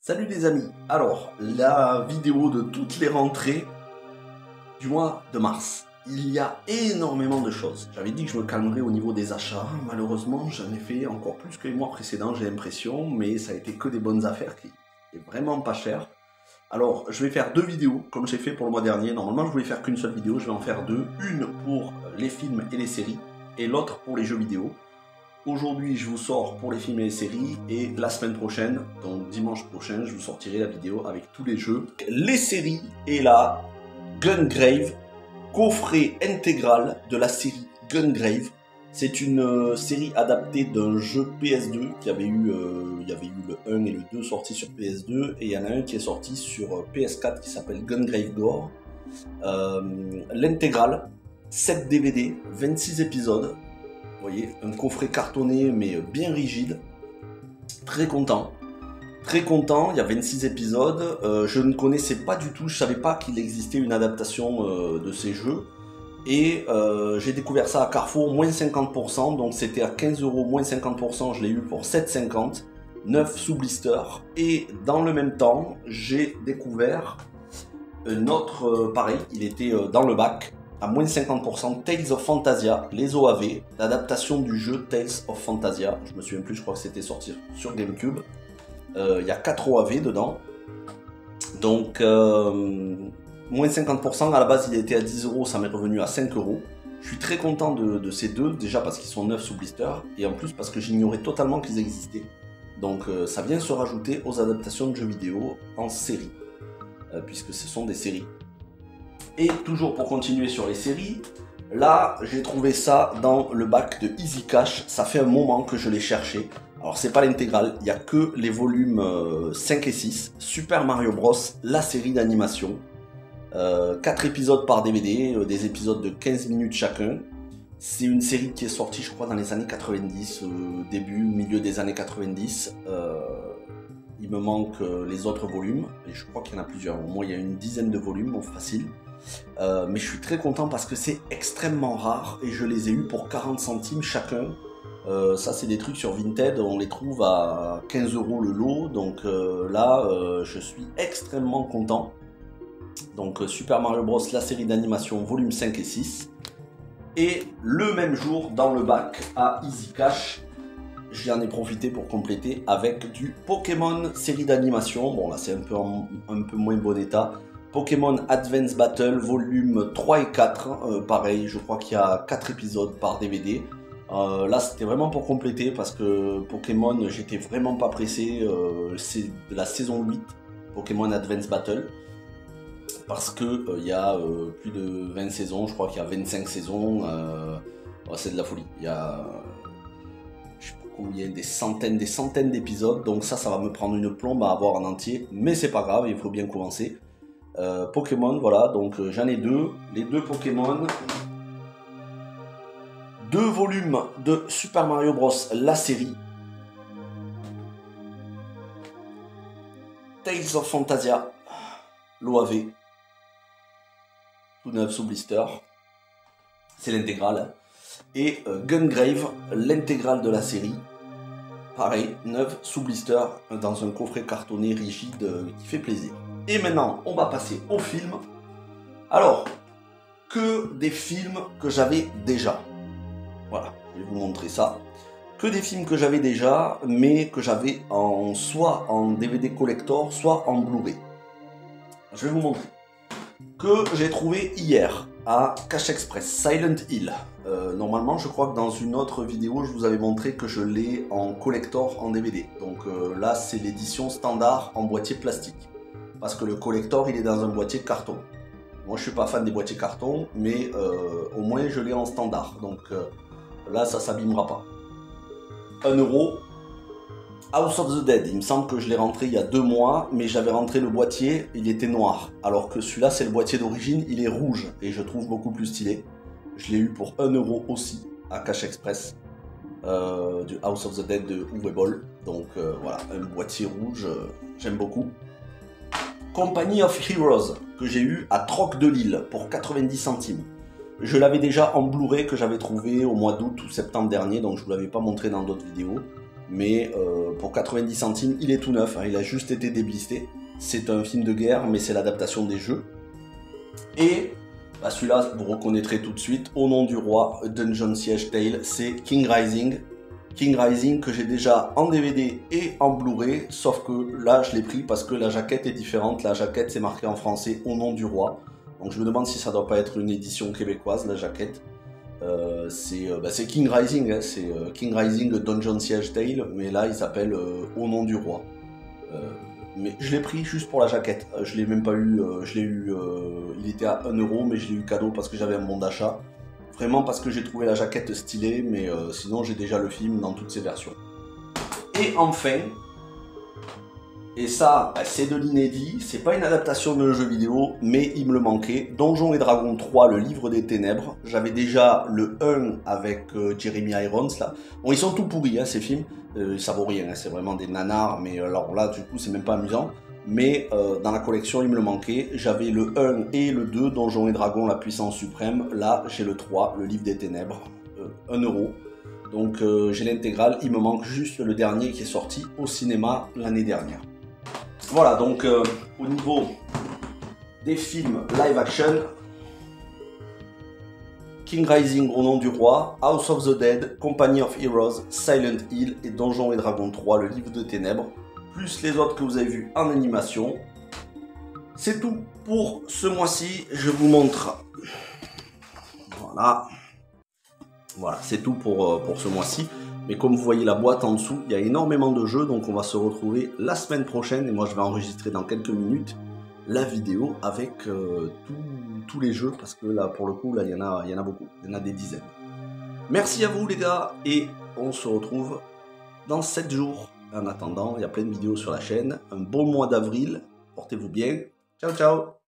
Salut les amis, alors la vidéo de toutes les rentrées du mois de mars. Il y a énormément de choses. J'avais dit que je me calmerais au niveau des achats. Malheureusement, j'en ai fait encore plus que les mois précédents, j'ai l'impression, mais ça a été que des bonnes affaires qui est vraiment pas cher. Alors, je vais faire deux vidéos, comme j'ai fait pour le mois dernier. Normalement, je voulais faire qu'une seule vidéo, je vais en faire deux. Une pour les films et les séries, et l'autre pour les jeux vidéo. Aujourd'hui, je vous sors pour les films et les séries, et la semaine prochaine, donc dimanche prochain, je vous sortirai la vidéo avec tous les jeux. Les séries, et là, Gungrave, coffret intégral de la série Gungrave. C'est une série adaptée d'un jeu PS2 qui avait eu, il y avait eu le 1 et le 2 sortis sur PS2, et il y en a un qui est sorti sur PS4 qui s'appelle Gungrave Gore. L'intégrale, 7 DVD, 26 épisodes. Vous voyez, un coffret cartonné mais bien rigide. Très content. Très content, il y a 26 épisodes. Je ne connaissais pas du tout, je savais pas qu'il existait une adaptation de ces jeux. Et j'ai découvert ça à Carrefour, moins 50%, donc c'était à 15 €, moins 50%, je l'ai eu pour 7,50 €, 9 sous blister. Et dans le même temps, j'ai découvert un autre, pareil, il était dans le bac, à moins 50%, Tales of Fantasia, les OAV, l'adaptation du jeu Tales of Fantasia. Je me souviens plus, je crois que c'était sorti sur GameCube. Il y a 4 OAV dedans. Donc, moins 50%, à la base il était à 10 €, ça m'est revenu à 5 €. Je suis très content de ces deux, déjà parce qu'ils sont 9 sous blister, et en plus parce que j'ignorais totalement qu'ils existaient. Donc ça vient se rajouter aux adaptations de jeux vidéo en série, puisque ce sont des séries. Et toujours pour continuer sur les séries, là j'ai trouvé ça dans le bac de Easy Cash, ça fait un moment que je l'ai cherché. Alors c'est pas l'intégrale, il n'y a que les volumes 5 et 6, Super Mario Bros, la série d'animation. 4 épisodes par DVD, des épisodes de 15 minutes chacun. C'est une série qui est sortie je crois dans les années 90, début, milieu des années 90. Il me manque les autres volumes, et je crois qu'il y en a plusieurs, au moins il y a une dizaine de volumes, bon, facile. Mais je suis très content parce que c'est extrêmement rare, et je les ai eus pour 40 centimes chacun. Ça c'est des trucs sur Vinted, on les trouve à 15 € le lot, donc là je suis extrêmement content. Donc Super Mario Bros, la série d'animation, volume 5 et 6. Et le même jour, dans le bac à Easy Cash, j'en ai profité pour compléter avec du Pokémon série d'animation. Bon là c'est un peu moins bon état. Pokémon Advance Battle, volume 3 et 4. Pareil, je crois qu'il y a 4 épisodes par DVD. Là c'était vraiment pour compléter parce que Pokémon, j'étais vraiment pas pressé. C'est de la saison 8, Pokémon Advance Battle. Parce que y a plus de 20 saisons, je crois qu'il y a 25 saisons, c'est de la folie. Il y a, je sais pas combien, des centaines d'épisodes, donc ça va me prendre une plombe à avoir en entier, mais c'est pas grave, il faut bien commencer. Pokémon, voilà, donc j'en ai deux, les deux Pokémon. 2 volumes de Super Mario Bros, la série. Tales of Fantasia, l'OAV. Tout neuf sous blister, c'est l'intégrale. Et Gungrave, l'intégrale de la série, pareil, 9 sous blister, dans un coffret cartonné rigide qui fait plaisir. Et maintenant, on va passer au film. Alors, que des films que j'avais déjà. Voilà, je vais vous montrer ça. Que des films que j'avais déjà, mais que j'avais soit en DVD collector, soit en Blu-ray. Je vais vous montrer. Que j'ai trouvé hier à Cash Express, Silent Hill. Normalement, je crois que dans une autre vidéo, je vous avais montré que je l'ai en collector en DVD. Donc là, c'est l'édition standard en boîtier plastique. Parce que le collector, il est dans un boîtier carton. Moi, je suis pas fan des boîtiers carton, mais au moins, je l'ai en standard. Donc là, ça s'abîmera pas. 1 €. House of the Dead, il me semble que je l'ai rentré il y a 2 mois, mais j'avais rentré le boîtier, il était noir. Alors que celui-là, c'est le boîtier d'origine, il est rouge, et je trouve beaucoup plus stylé. Je l'ai eu pour 1 € aussi, à Cash Express, du House of the Dead de Uwe Boll. Donc voilà, un boîtier rouge, j'aime beaucoup. Company of Heroes, que j'ai eu à Troc de Lille, pour 90 centimes. Je l'avais déjà en Blu-ray, que j'avais trouvé au mois d'août ou septembre dernier, donc je ne vous l'avais pas montré dans d'autres vidéos. mais pour 90 centimes, il est tout neuf, hein, il a juste été déblisté. C'est un film de guerre, mais c'est l'adaptation des jeux. Et bah, celui-là, vous reconnaîtrez tout de suite, Au nom du roi, Dungeon Siege Tale, c'est King Rising. King Rising que j'ai déjà en DVD et en Blu-ray, sauf que là je l'ai pris parce que la jaquette est différente. La jaquette c'est marqué en français Au nom du roi. Donc je me demande si ça doit pas être une édition québécoise, la jaquette. C'est King Rising, hein, c'est King Rising Dungeon Siege Tale, mais là il s'appelle Au nom du roi. Mais je l'ai pris juste pour la jaquette, je l'ai même pas eu, il était à 1 €, mais je l'ai eu cadeau parce que j'avais un bon d'achat. Vraiment parce que j'ai trouvé la jaquette stylée, mais sinon j'ai déjà le film dans toutes ses versions. Et enfin, et ça c'est de l'inédit, c'est pas une adaptation de jeu vidéo, mais il me le manquait, Donjons et Dragons 3, le livre des ténèbres. J'avais déjà le 1 avec Jeremy Irons là. Bon, ils sont tout pourris hein, ces films, ça vaut rien, hein, c'est vraiment des nanars, mais alors là du coup c'est même pas amusant. Mais dans la collection il me le manquait, j'avais le 1 et le 2, Donjons et Dragons, la puissance suprême. Là j'ai le 3, le livre des ténèbres, 1 €. Donc j'ai l'intégrale, il me manque juste le dernier qui est sorti au cinéma l'année dernière. Voilà, donc au niveau des films live action, King Rising, Au nom du roi, House of the Dead, Company of Heroes, Silent Hill et Donjons et Dragons 3, le livre de ténèbres, plus les autres que vous avez vus en animation. C'est tout pour ce mois-ci, je vous montre. Voilà. Voilà, c'est tout pour ce mois-ci. Mais comme vous voyez la boîte en dessous, il y a énormément de jeux, donc on va se retrouver la semaine prochaine. Et moi, je vais enregistrer dans quelques minutes la vidéo avec tous les jeux, parce que là, pour le coup, là, il y en a beaucoup. Il y en a des dizaines. Merci à vous, les gars, et on se retrouve dans 7 jours. En attendant, il y a plein de vidéos sur la chaîne. Un bon mois d'avril. Portez-vous bien. Ciao, ciao.